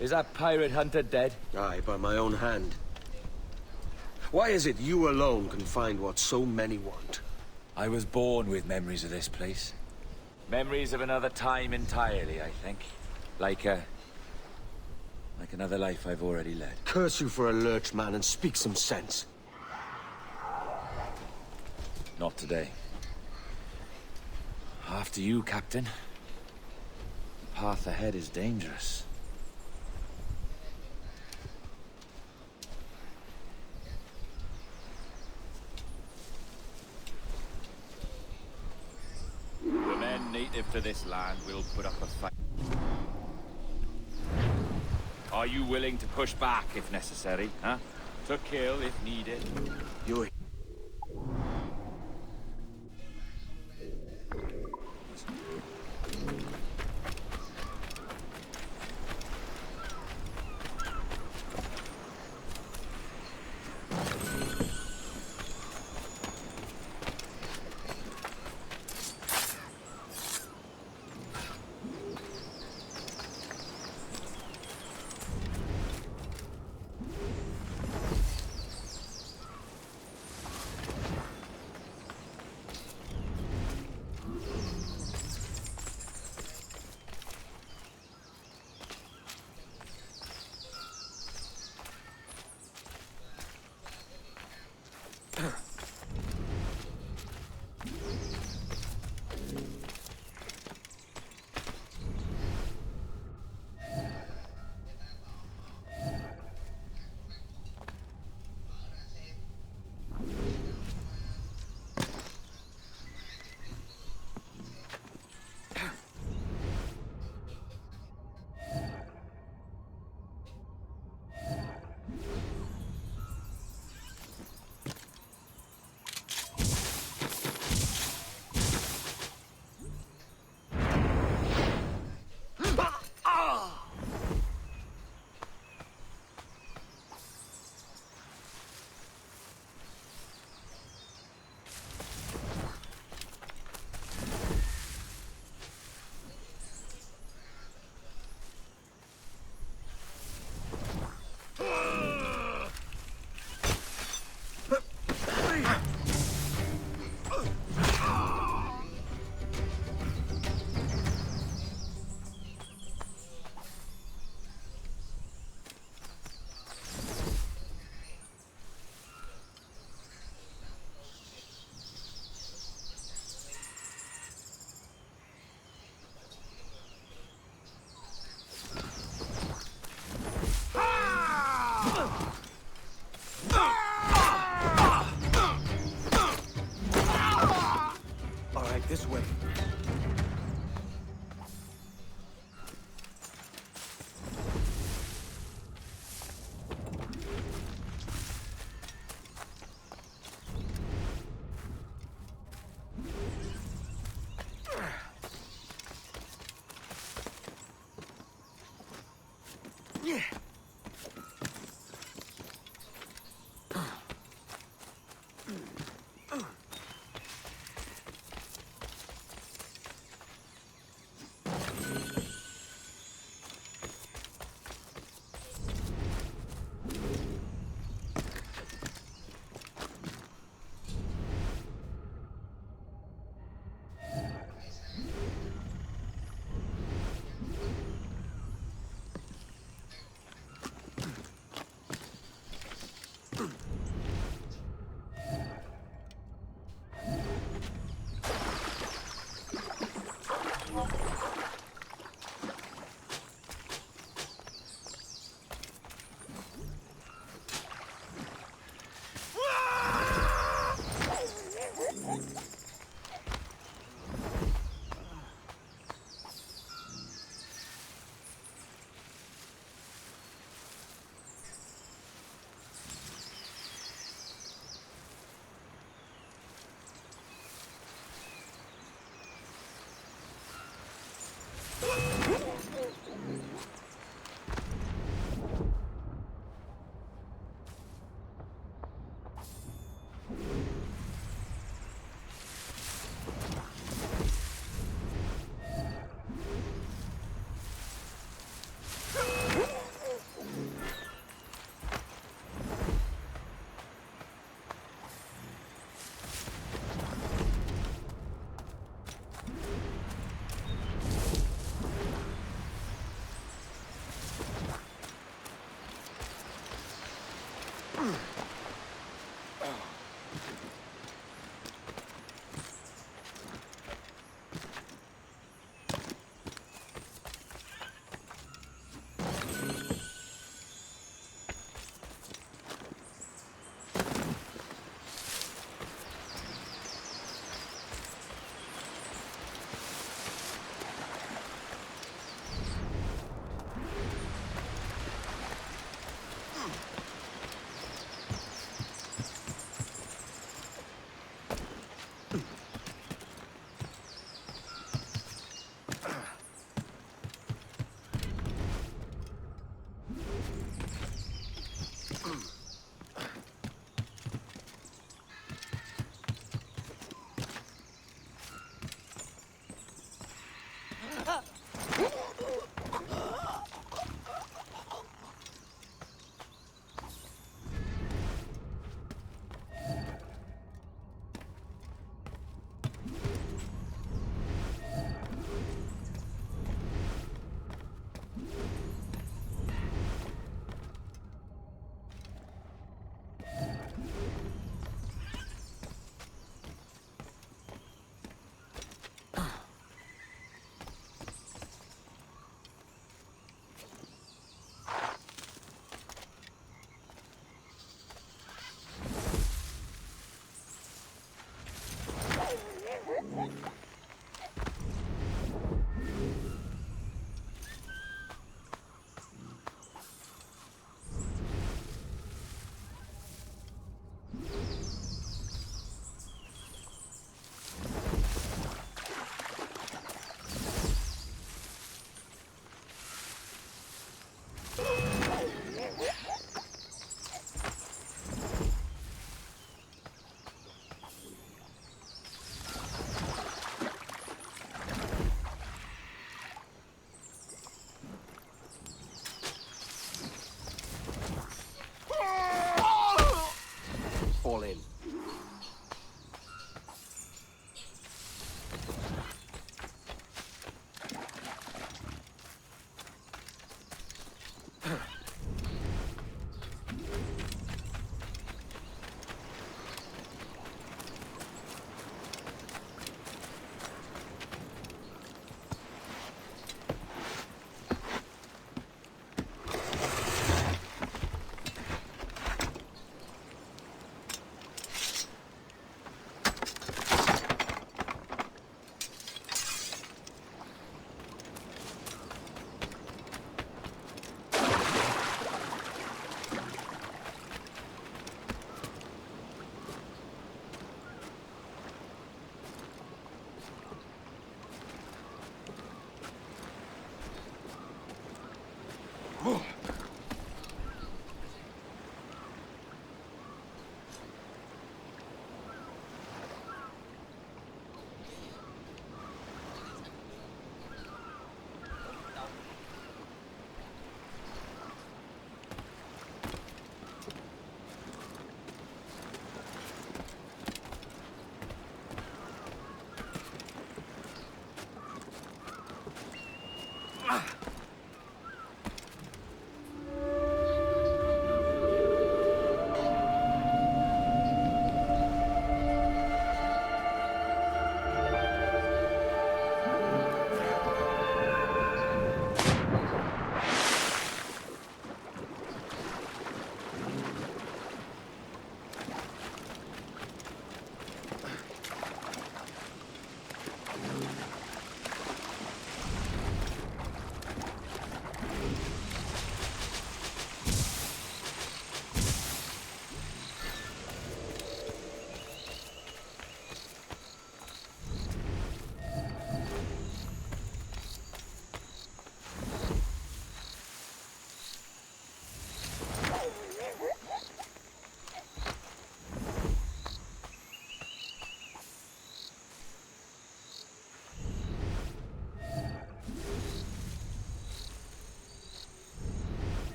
Is that pirate hunter dead? Aye, by my own hand. Why is it you alone can find what so many want? I was born with memories of this place. Memories of another time entirely, I think. Like another life I've already led. Curse you for a lurch, man, and speak some sense. Not today. After you, Captain. The path ahead is dangerous. The men native to this land will put up a fight. Are you willing to push back if necessary, huh? To kill if needed? You...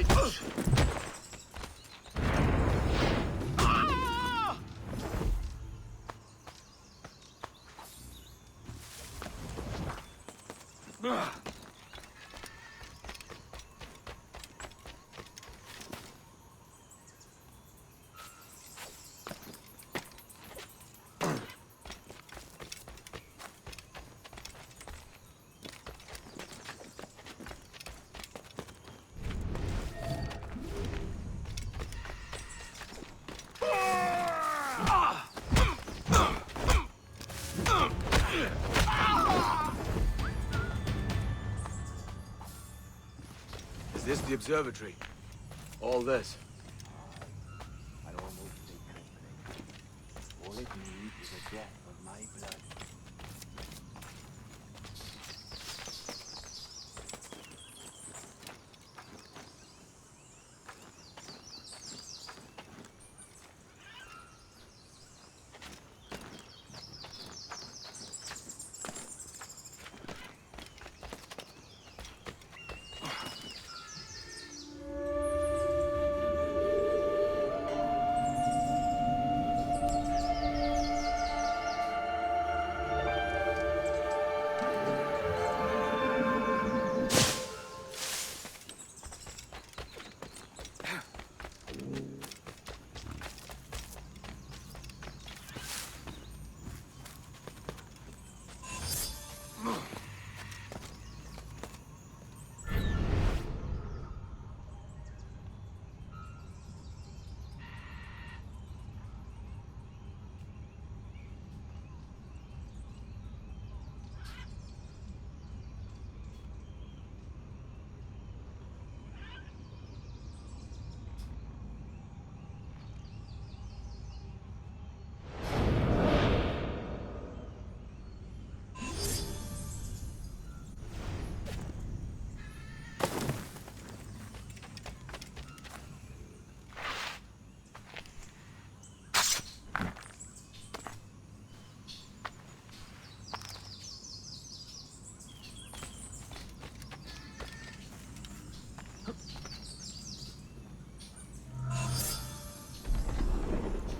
knowledge! Is this the observatory? All this? I'd almost say company. All it needs is a death of my blood.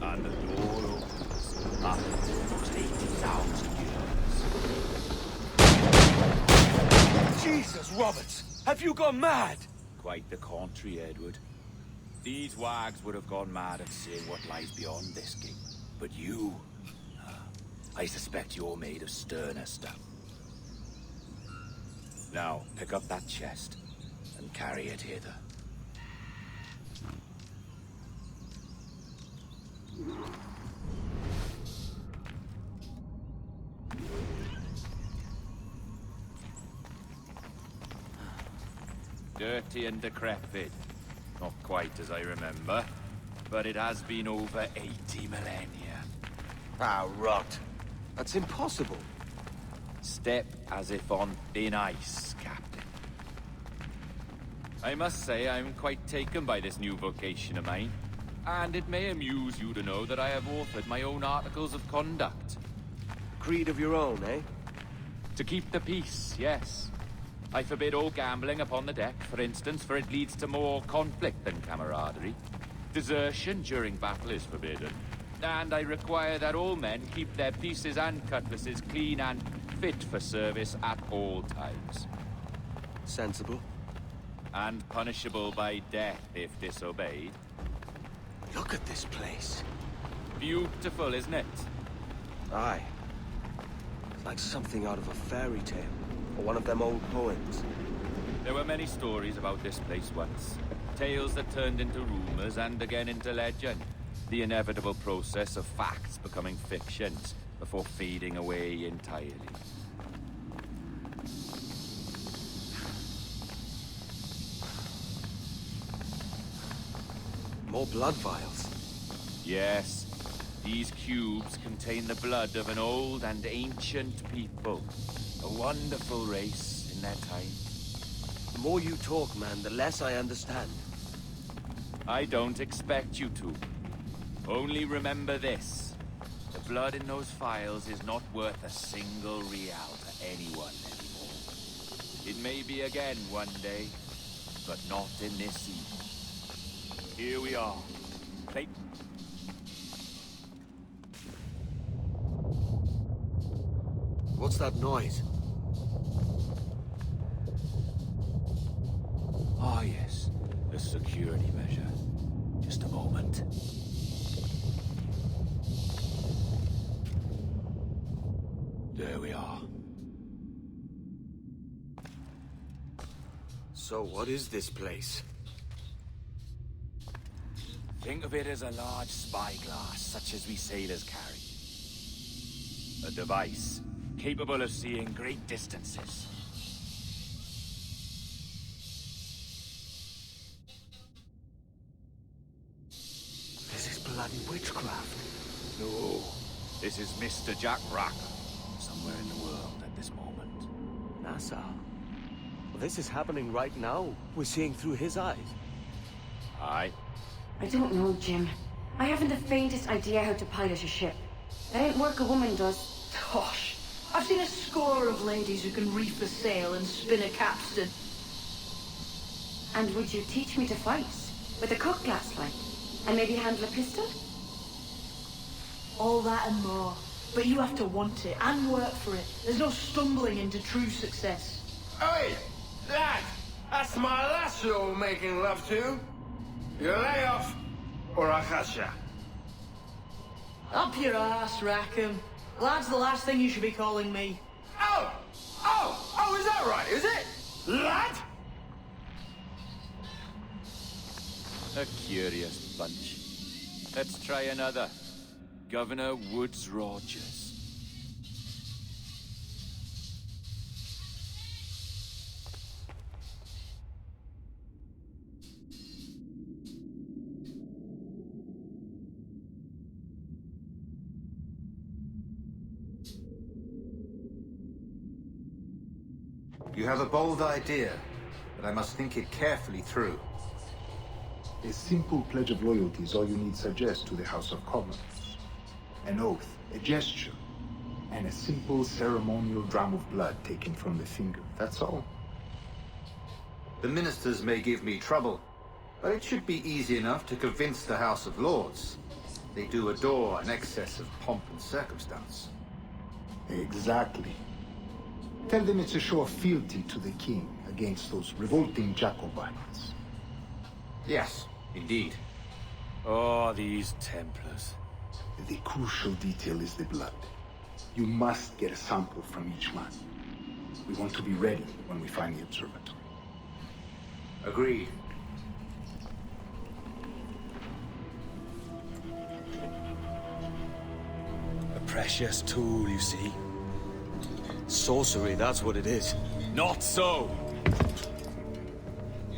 And the door opens after almost 80,000 years. Jesus, Roberts! Have you gone mad? Quite the contrary, Edward. These wags would have gone mad at seeing what lies beyond this gate. But you... I suspect you're made of sterner stuff. Now, pick up that chest and carry it hither. Dirty and decrepit. Not quite as I remember, but it has been over 80 millennia. Ah, rot. That's impossible. Step as if on thin ice, Captain. I must say I'm quite taken by this new vocation of mine, and it may amuse you to know that I have authored my own articles of conduct. Creed of your own, eh? To keep the peace, yes. I forbid all gambling upon the deck, for instance, for it leads to more conflict than camaraderie. Desertion during battle is forbidden. And I require that all men keep their pieces and cutlasses clean and fit for service at all times. Sensible. And punishable by death if disobeyed. Look at this place. Beautiful, isn't it? Aye. It's like something out of a fairy tale. Or one of them old poems. There were many stories about this place once. Tales that turned into rumors and again into legend. The inevitable process of facts becoming fictions before fading away entirely. More blood vials. Yes, these cubes contain the blood of an old and ancient people. A wonderful race in their time. The more you talk, man, the less I understand. I don't expect you to. Only remember this. The blood in those files is not worth a single real to anyone anymore. It may be again one day, but not in this sea. Here we are. Plate. What's that noise? Ah, yes. A security measure. Just a moment. There we are. So what is this place? Think of it as a large spyglass, such as we sailors carry. A device capable of seeing great distances. This is bloody witchcraft. No, this is Mr. Jack Rack, somewhere in the world at this moment. NASA. Well, this is happening right now. We're seeing through his eyes. Aye. I don't know, Jim. I haven't the faintest idea how to pilot a ship. That ain't work a woman does. Gosh, I've seen a score of ladies who can reef a sail and spin a capstan. And would you teach me to fight? With a cutlass, like? And maybe handle a pistol? All that and more. But you have to want it and work for it. There's no stumbling into true success. Hey, lad! That's my lass you're making love to. You lay off, or I'll catch ya. Up your ass, Rackham. Lad's the last thing you should be calling me. Oh, is that right, is it? Lad? A curious bunch. Let's try another. Governor Woods Rogers. You have a bold idea, but I must think it carefully through. A simple pledge of loyalty is all you need suggest to the House of Commons. An oath, a gesture, and a simple ceremonial dram of blood taken from the finger. That's all. The ministers may give me trouble, but it should be easy enough to convince the House of Lords. They do adore an excess of pomp and circumstance. Exactly. Tell them it's a show of fealty to the king against those revolting Jacobites. Yes, indeed. Oh, these Templars. The crucial detail is the blood. You must get a sample from each man. We want to be ready when we find the observatory. Agreed. A precious tool, you see. Sorcery, that's what it is. Not so!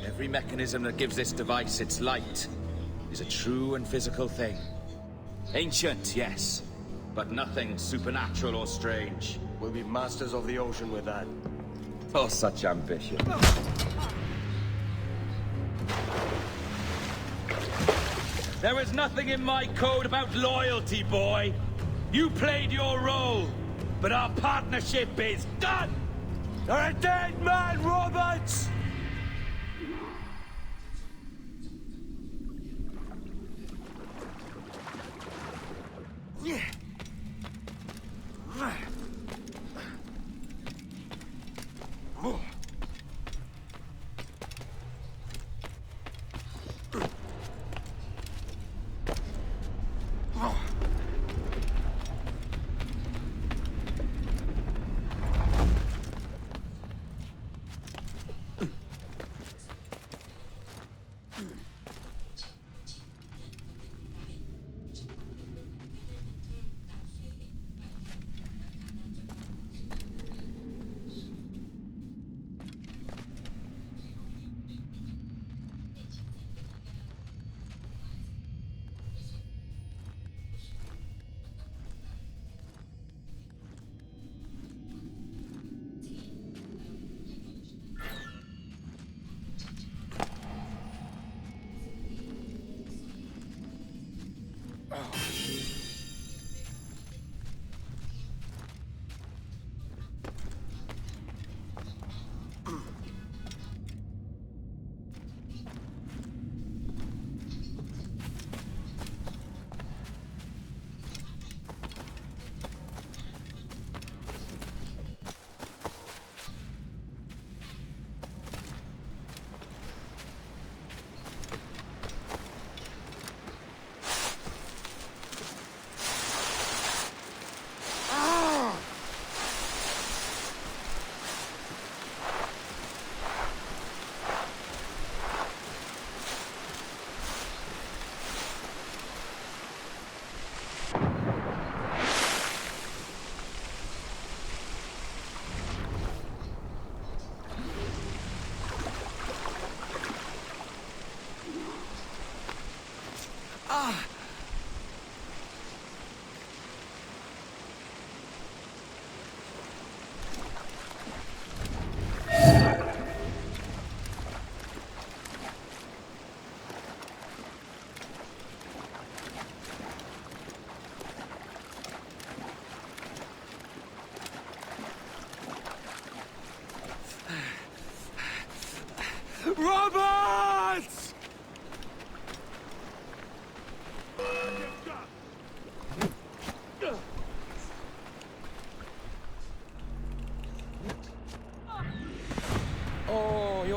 Every mechanism that gives this device its light is a true and physical thing. Ancient, yes, but nothing supernatural or strange. We'll be masters of the ocean with that. Oh, such ambition. There is nothing in my code about loyalty, boy. You played your role, but our partnership is done! You're a dead man, Roberts!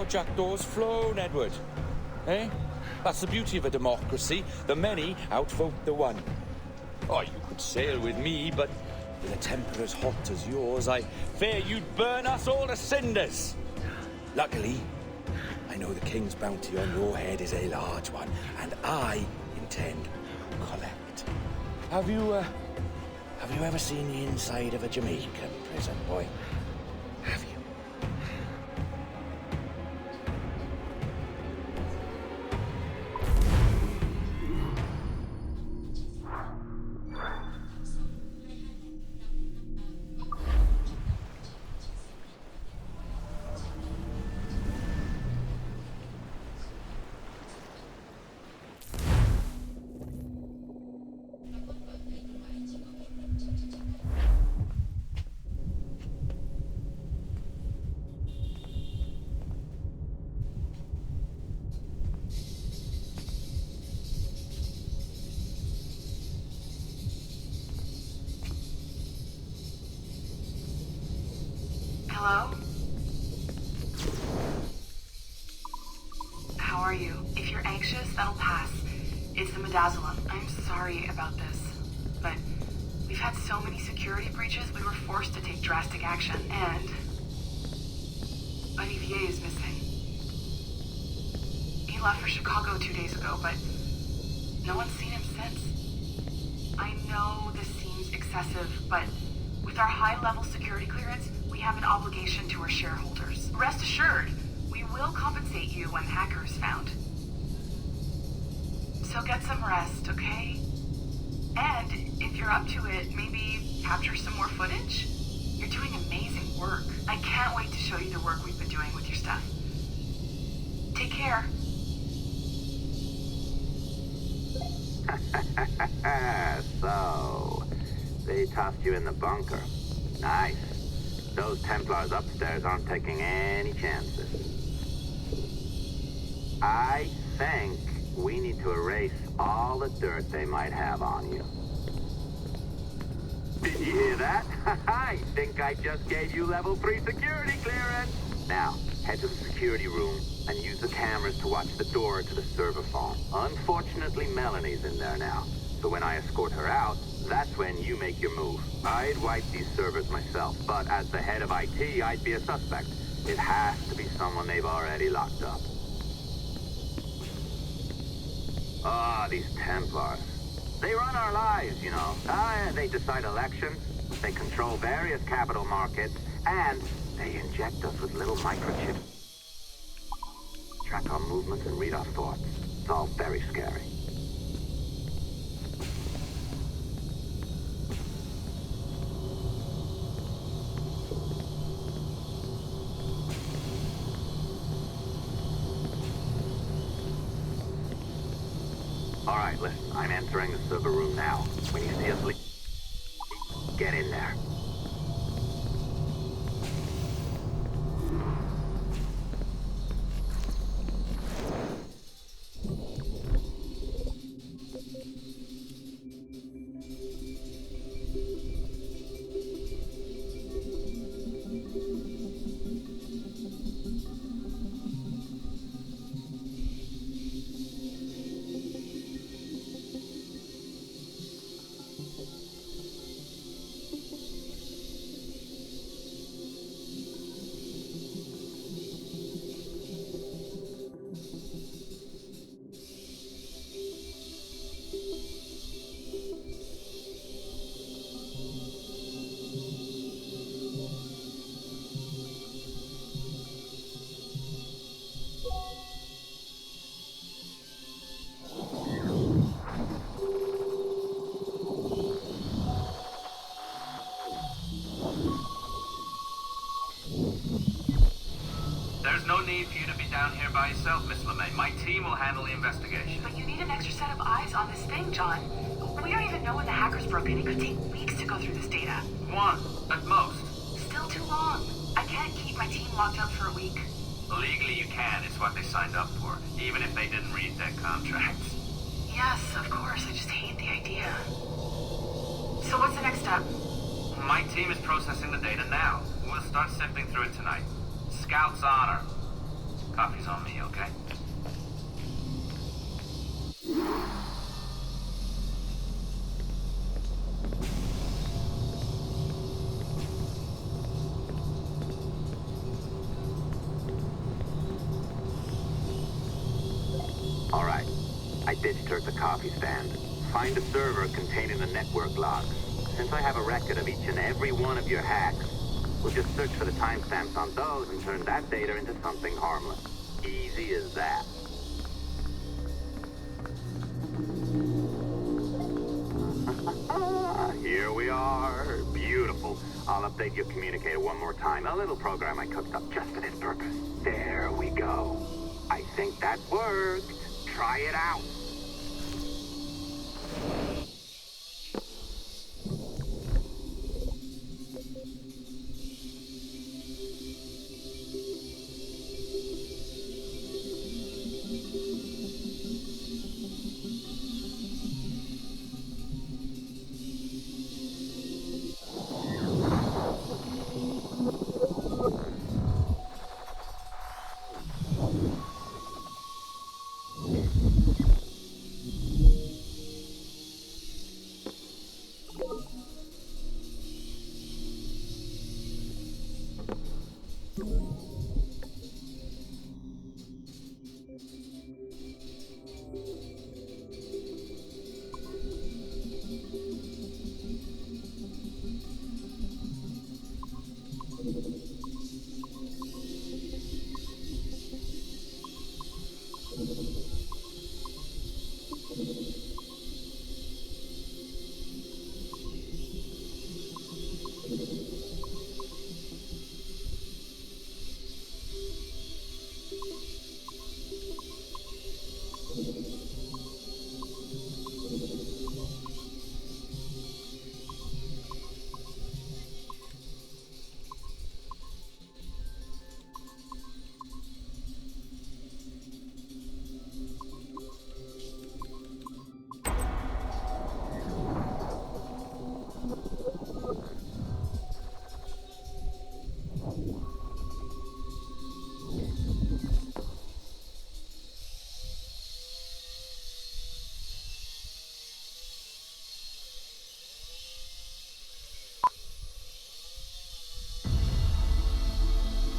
your jackdaws flown, Edward. Eh? That's the beauty of a democracy. The many outvote the one. Oh, you could sail with me, but with a temper as hot as yours, I fear you'd burn us all to cinders. Luckily, I know the king's bounty on your head is a large one, and I intend to collect. Have you ever seen the inside of a Jamaican prison, boy? Have you? Hello? How are you? If you're anxious, that'll pass. It's the midazolam. I'm sorry about this, but we've had so many security breaches, we were forced to take drastic action, and Olivier is missing. He left for Chicago 2 days ago, but no one's seen him since. I know this seems excessive, but with our high-level security clearance, we have an obligation to our shareholders. Rest assured, we will compensate you when the hacker is found. So get some rest, okay? And if you're up to it, maybe capture some more footage? You're doing amazing work. I can't wait to show you the work we've been doing with your stuff. Take care. So, they tossed you in the bunker. Nice. Those Templars upstairs aren't taking any chances. I think we need to erase all the dirt they might have on you. Did you hear that? I think I just gave you level 3 security clearance. Now, head to the security room and use the cameras to watch the door to the server farm. Unfortunately, Melanie's in there now. So when I escort her out, that's when you make your move. I'd wipe these servers myself, but as the head of IT, I'd be a suspect. It has to be someone they've already locked up. Ah, these Templars. They run our lives, you know. They decide elections, they control various capital markets, and they inject us with little microchips. Track our movements and read our thoughts. It's all very scary. All right, listen, I'm entering the server room now. When you see us leave, get in there. There's no need for you to be down here by yourself, Miss LeMay. My team will handle the investigation. But you need an extra set of eyes on this thing, John. We don't even know when the hackers broke in. It could take weeks to go through this data. One, at most. Still too long. I can't keep my team locked up for a week. Legally you can, it's what they signed up for, even if they didn't read their contracts. Yes, of course. I just hate the idea. So what's the next step? My team is processing the data now. We'll start sifting through it tonight. Scout's honor. Coffee's on me, okay? All right. I ditched her at the coffee stand. Find a server containing the network logs. Since I have a record of each and every one of your hacks, we'll just search for the timestamps on those and turn that data into something harmless. Easy as that. Here we are. Beautiful. I'll update your communicator one more time. A little program I cooked up just for this purpose. There we go. I think that worked. Try it out.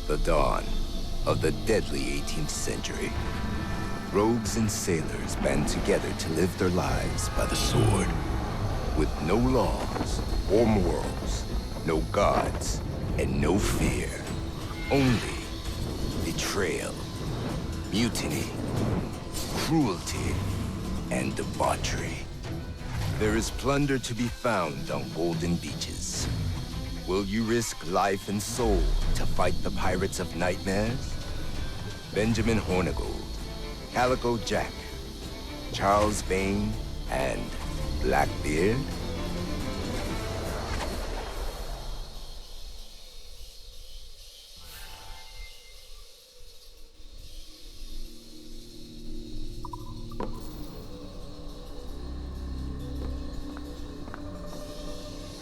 The dawn of the deadly 18th century. Rogues and sailors band together to live their lives by the sword. With no laws or morals, no gods, and no fear. Only betrayal, mutiny, cruelty, and debauchery. There is plunder to be found on golden beaches. Will you risk life and soul to fight the pirates of nightmares? Benjamin Hornigold, Calico Jack, Charles Vane, and Blackbeard?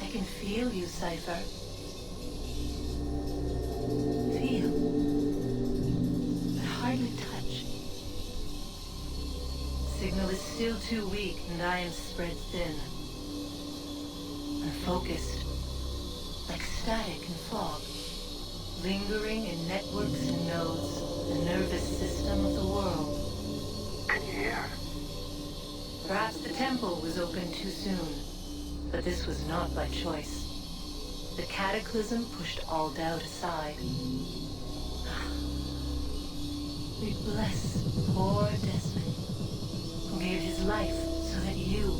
I can feel you, Cypher. Feel. But hardly touch. Signal is still too weak, and I am spread thin. Unfocused. Like static and fog. Lingering in networks and nodes. The nervous system of the world. Can you hear? Perhaps the temple was opened too soon. But this was not by choice. The cataclysm pushed all doubt aside. We bless poor Desmond, who gave his life so that you,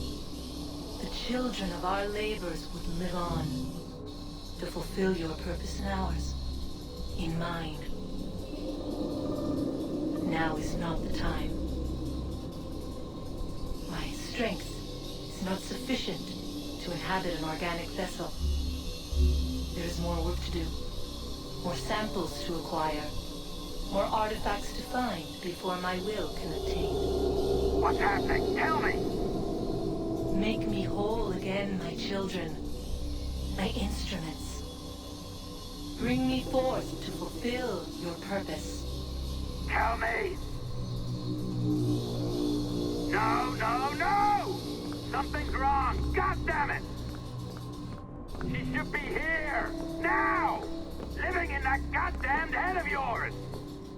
the children of our labors, would live on, to fulfill your purpose and ours, in mind. But now is not the time. My strength is not sufficient to inhabit an organic vessel. There is more work to do, more samples to acquire, more artifacts to find before my will can obtain. What's happening? Tell me! Make me whole again, my children, my instruments. Bring me forth to fulfill your purpose. tell me? No, no, no! Something's wrong! God damn it! She should be here! Now! Living in that goddamned head of yours!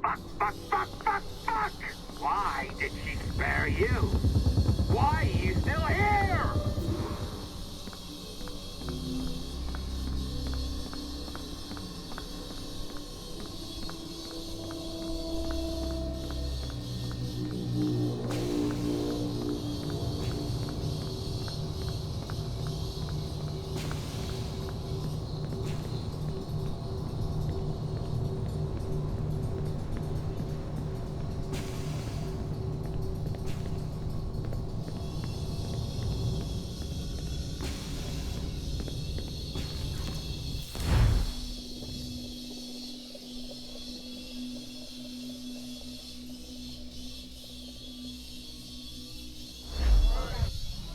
Fuck, fuck, fuck, fuck, fuck! Why did she spare you? Why are you still here?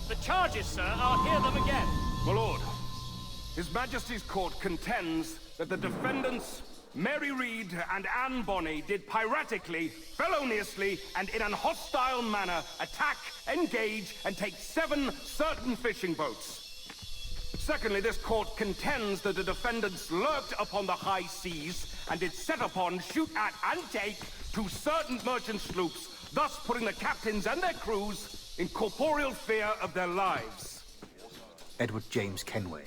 The charges, sir, I'll hear them again. My lord, His Majesty's court contends that the defendants, Mary Reed and Anne Bonny, did piratically, feloniously, and in an hostile manner attack, engage, and take 7 certain fishing boats. Secondly, this court contends that the defendants lurked upon the high seas and did set upon, shoot at, and take 2 certain merchant sloops, thus putting the captains and their crews in corporeal fear of their lives. Edward James Kenway,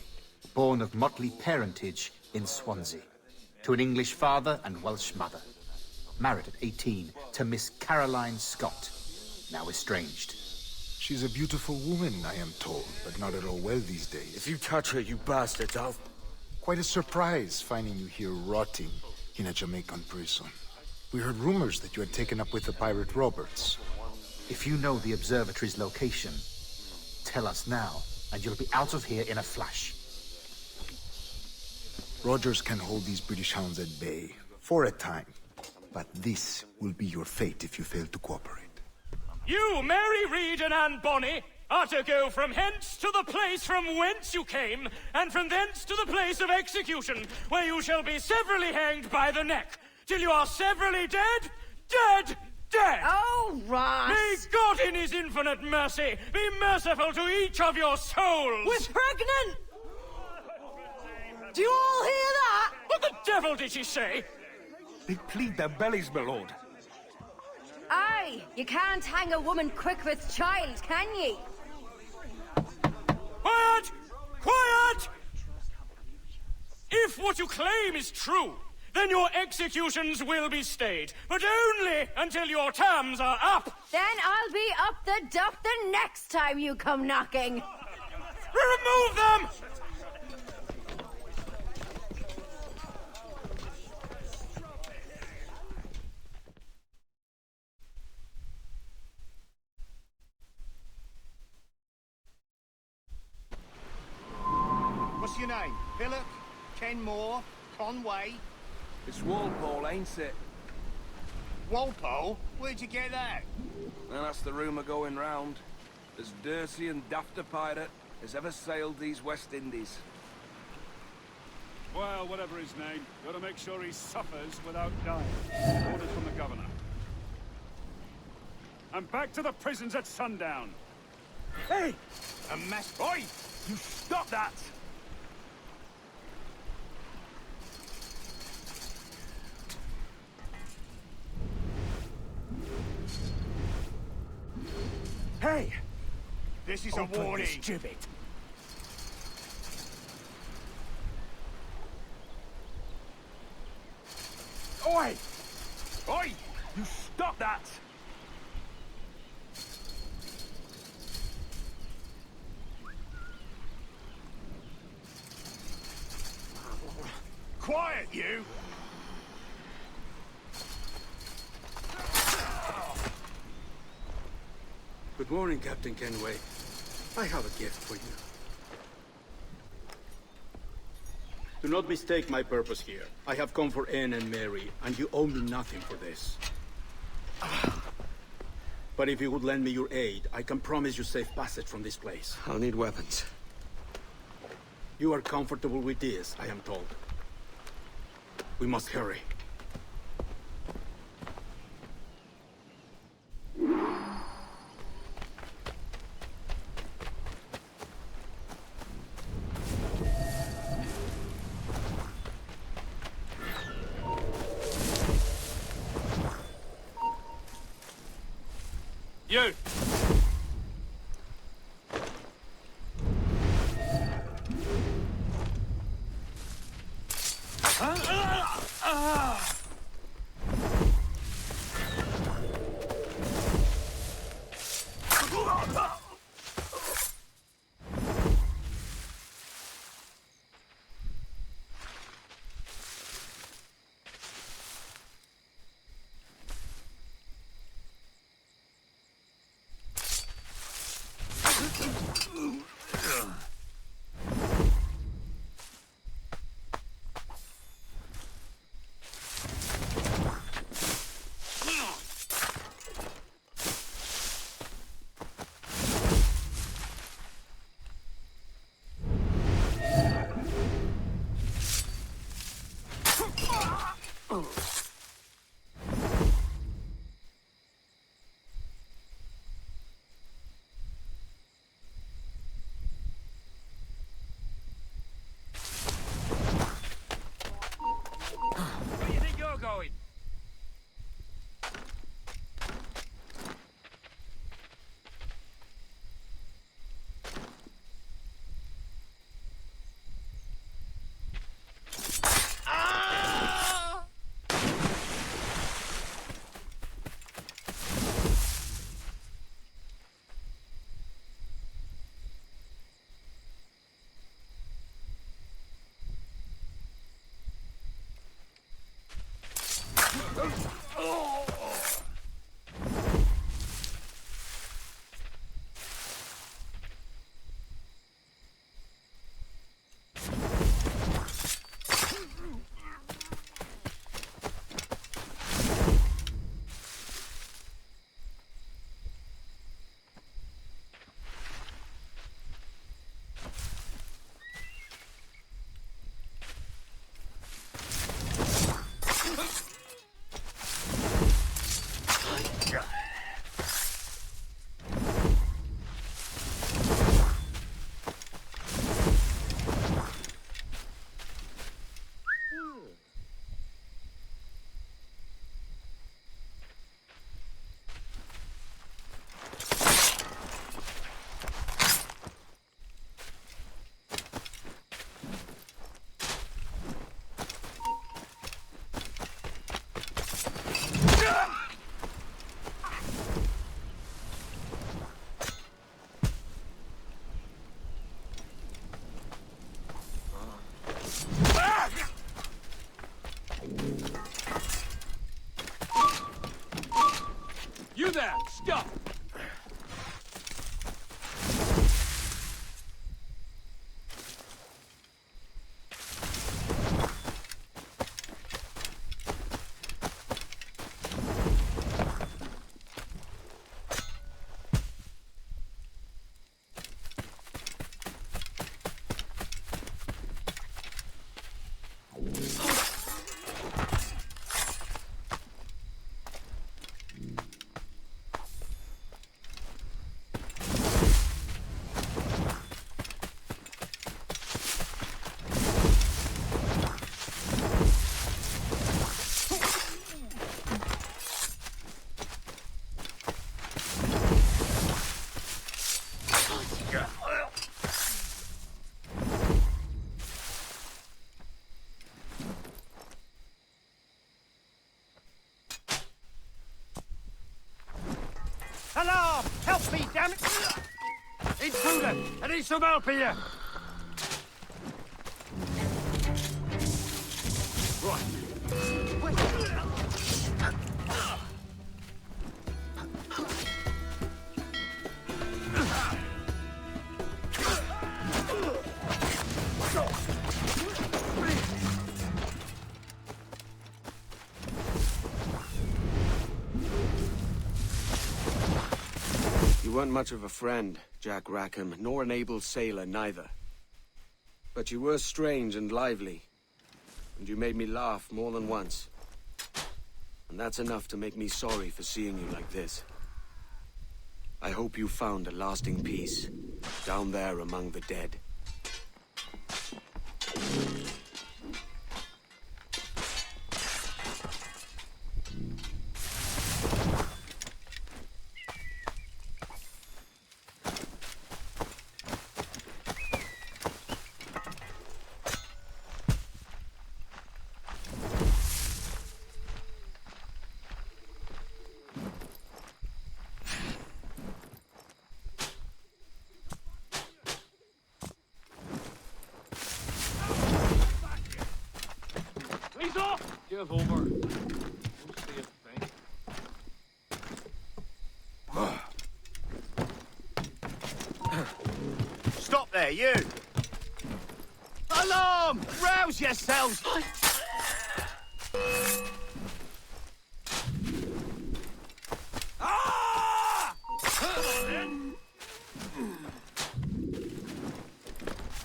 born of motley parentage in Swansea, to an English father and Welsh mother. Married at 18 to Miss Caroline Scott, now estranged. She's a beautiful woman, I am told, but not at all well these days. If you touch her, you bastards, I'll... Quite a surprise finding you here rotting in a Jamaican prison. We heard rumors that you had taken up with the pirate Roberts. If you know the observatory's location, tell us now, and you'll be out of here in a flash. Rogers can hold these British hounds at bay, for a time. But this will be your fate if you fail to cooperate. You, Mary Reed and Anne Bonny, are to go from hence to the place from whence you came, and from thence to the place of execution, where you shall be severally hanged by the neck, till you are severally dead, dead, dead! Oh, Ross! May God in his infinite mercy be merciful to each of your souls! We're pregnant! Do you all hear that? What the devil did she say? They plead their bellies, my lord. Aye, you can't hang a woman quick with child, can ye? Quiet! Quiet! If what you claim is true, then your executions will be stayed, but only until your terms are up. Then I'll be up the duff the next time you come knocking. Remove them! What's your name? Philip? Kenmore? Conway? It's Walpole, ain't it? Walpole? Where'd you get that? And that's the rumour going round. As dirty and daft a pirate as ever sailed these West Indies. Well, whatever his name, gotta make sure he suffers without dying. Orders from the governor. And back to the prisons at sundown. Hey! A mess. Oi! You stop that! Hey! This is a warning. This gibbet. Oi! Oi! You stop that! Quiet, you! Good morning, Captain Kenway. I have a gift for you. Do not mistake my purpose here. I have come for Anne and Mary, and you owe me nothing for this. But if you would lend me your aid, I can promise you safe passage from this place. I'll need weapons. You are comfortable with this, I am told. We must hurry. You! Where do you think you're going? You there! Stop! Alarm! Help me, damn it! Intruder! I need some help here! You weren't much of a friend, Jack Rackham, nor an able sailor neither. But you were strange and lively, and you made me laugh more than once. And that's enough to make me sorry for seeing you like this. I hope you found a lasting peace, down there among the dead. He's off! Give over. Don't say a thing. Stop there, you! Alarm! Rouse yourselves! Ah!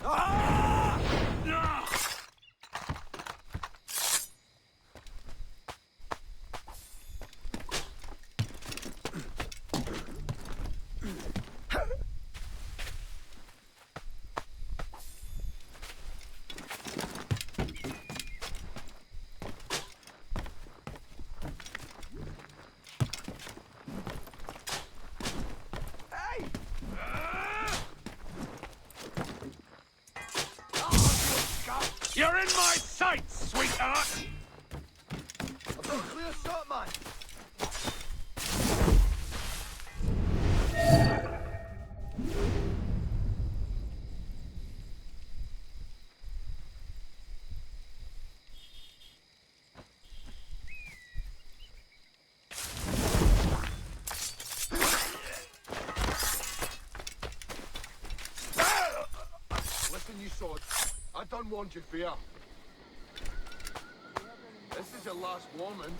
Ah! You're in my sights, sweetheart! I've got a clear shot, man! Listen, you swords. I don't want your fear. This is your last warning.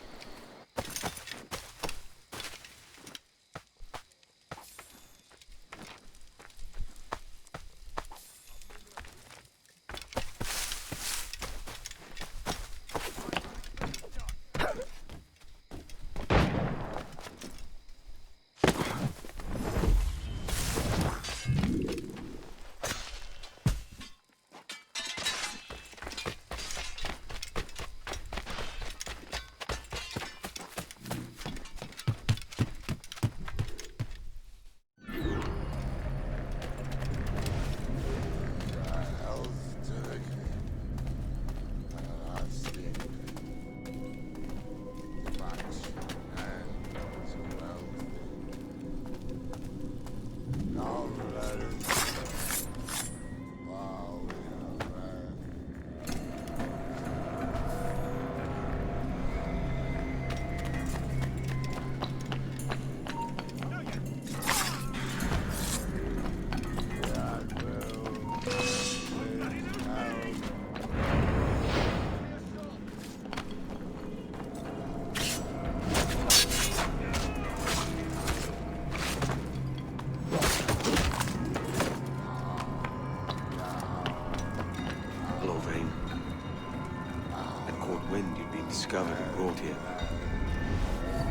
Discovered and brought here.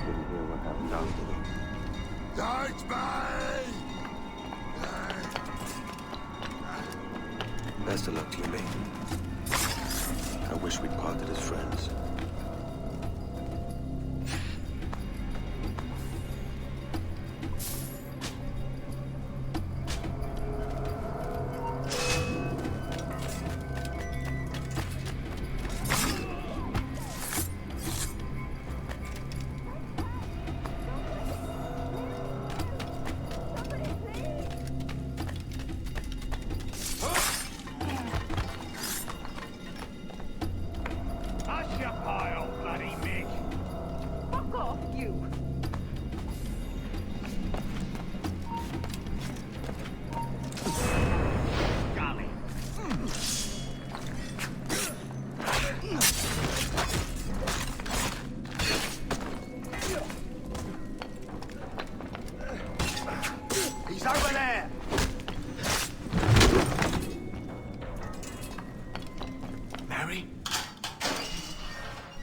Couldn't hear what happened afterwards. Best of luck to you, mate. I wish we'd parted as friends.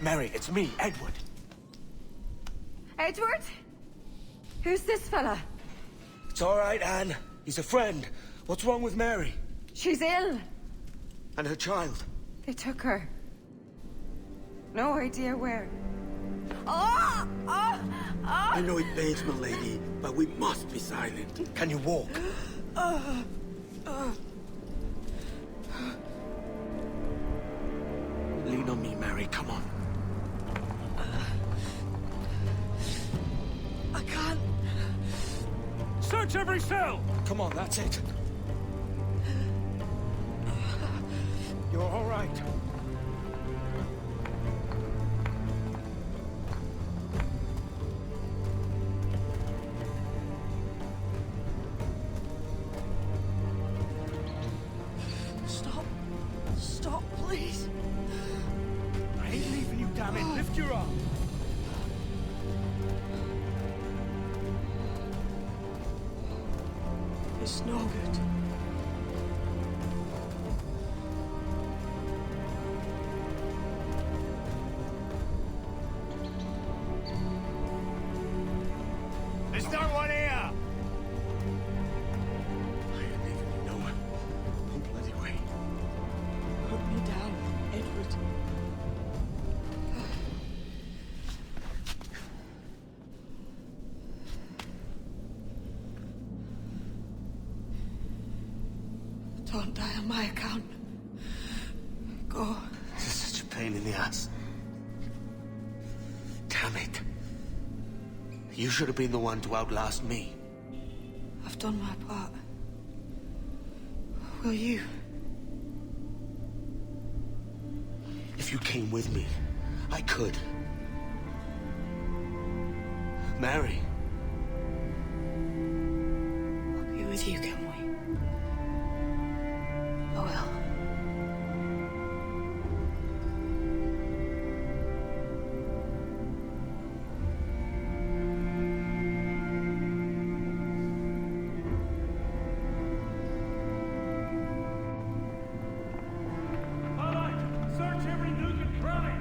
Mary, it's me, Edward. Edward? Who's this fella? It's all right, Anne. He's a friend. What's wrong with Mary? She's ill. And her child? They took her. No idea where. Oh! Oh! Oh! I know it pains, my lady, but we must be silent. Can you walk? Lean on me, Mary. Come on. I can't. Search every cell! Come on, that's it. You're all right. Damn it, lift your arm. It's no good. There's no one here! I ain't leaving you nowhere. No bloody way. Put me down, Edward. Don't die on my account. Go. This is such a pain in the ass. Damn it. You should have been the one to outlast me. I've done my part. Will you? If you came with me, I could. Mary. I'll be with you, Kenway. I will. Search every nook and cranny.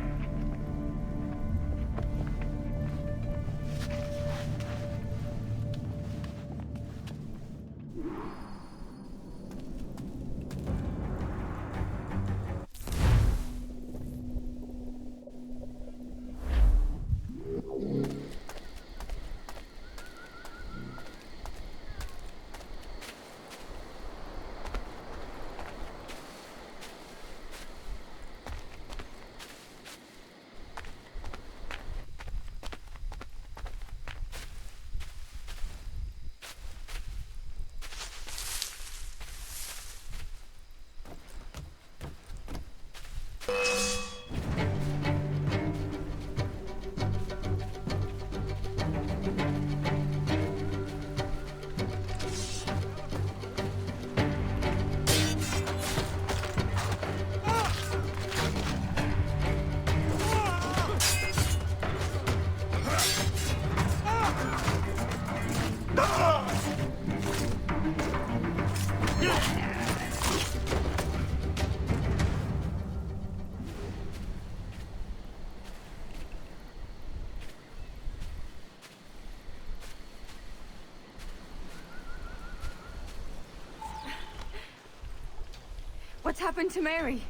What's happened to Mary?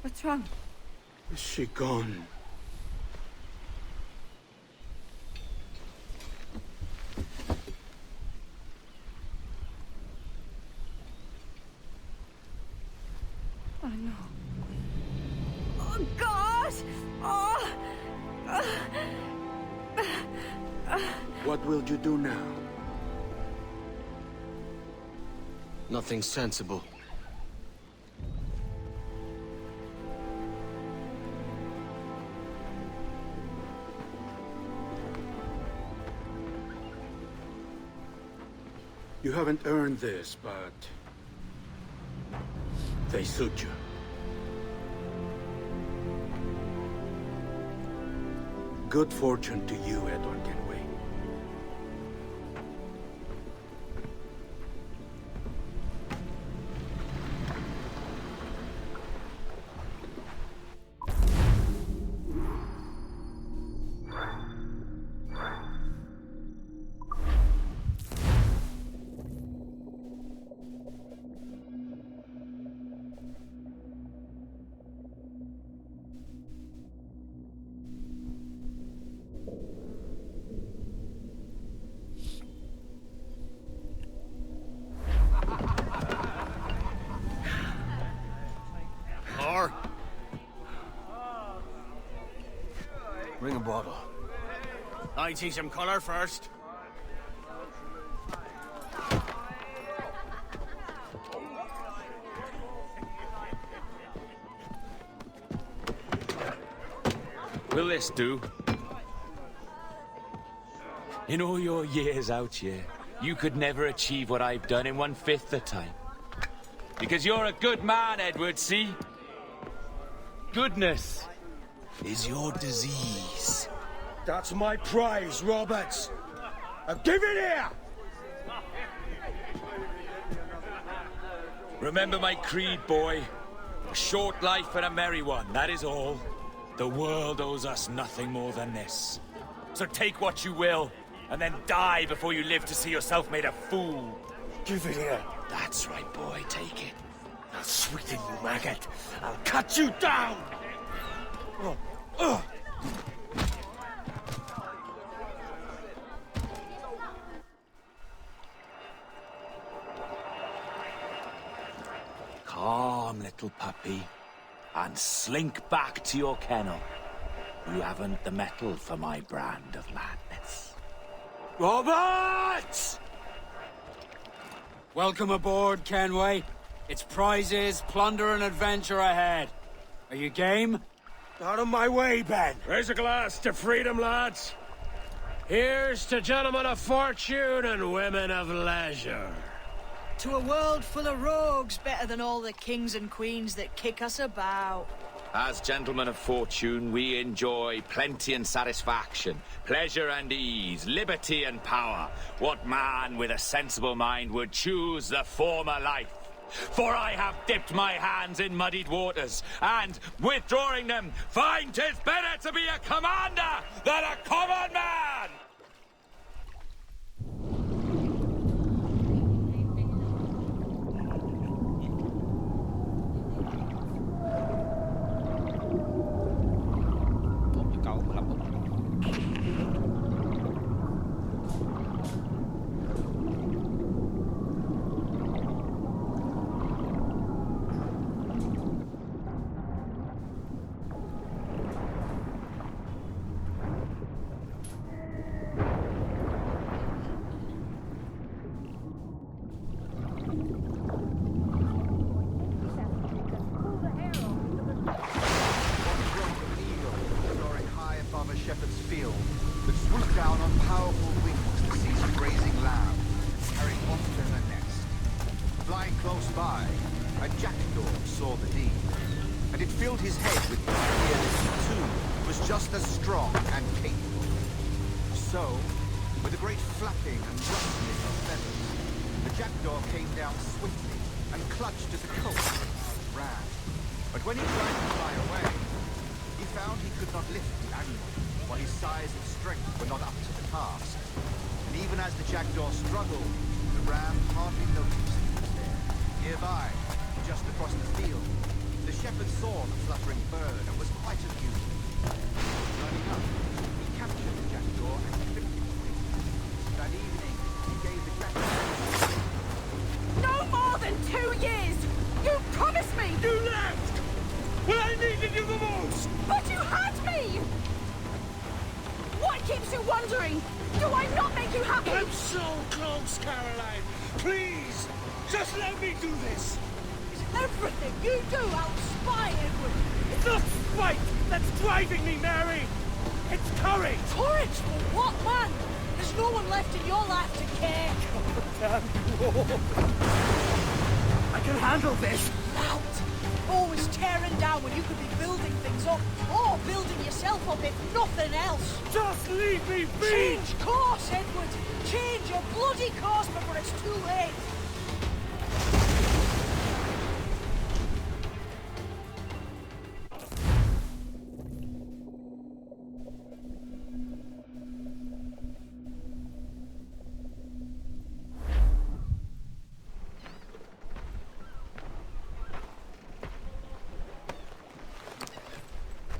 What's wrong? Is she gone? Oh no. Oh God! Oh! What will you do now? Nothing sensible. You haven't earned this, but they suit you. Good fortune to you, Edward Kenway. Bring a bottle. I see some color first. Will this do? In all your years out here, you could never achieve what I've done in 1/5 the time. Because you're a good man, Edward, see? Goodness. is your disease. That's my prize, Roberts. Now give it here! Remember my creed, boy. A short life and a merry one, that is all. The world owes us nothing more than this. So take what you will, and then die before you live to see yourself made a fool. Give it here. That's right, boy, take it. I'll sweeten you, maggot. I'll cut you down! Calm, little puppy, and slink back to your kennel. You haven't the mettle for my brand of madness. Roberts! Welcome aboard, Kenway. It's prizes, plunder, and adventure ahead. Are you game? Out of my way, Ben. Raise a glass to freedom, lads. Here's to gentlemen of fortune and women of leisure. To a world full of rogues, better than all the kings and queens that kick us about. As gentlemen of fortune, we enjoy plenty and satisfaction, pleasure and ease, liberty and power. What man with a sensible mind would choose the former life? For I have dipped my hands in muddied waters, and, withdrawing them, find 'tis better to be a commander than a common man!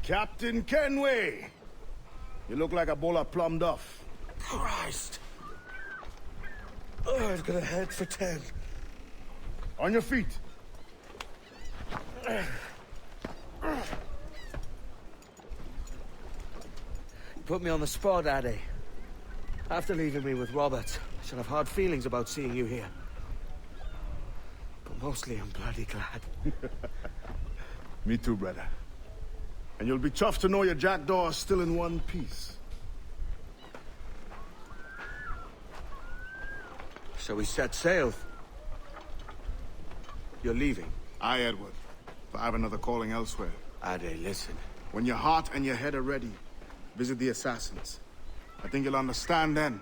Captain Kenway! You look like a bowl of plum duff. Christ! Oh, I've got a head for 10. On your feet. You put me on the spot, Addy. After leaving me with Robert, I shall have hard feelings about seeing you here. But mostly I'm bloody glad. Me too, brother. And you'll be tough to know your jackdaw is still in one piece. Shall we set sail? You're leaving? Aye, Edward. But I have another calling elsewhere. Ade, listen. When your heart and your head are ready, visit the assassins. I think you'll understand then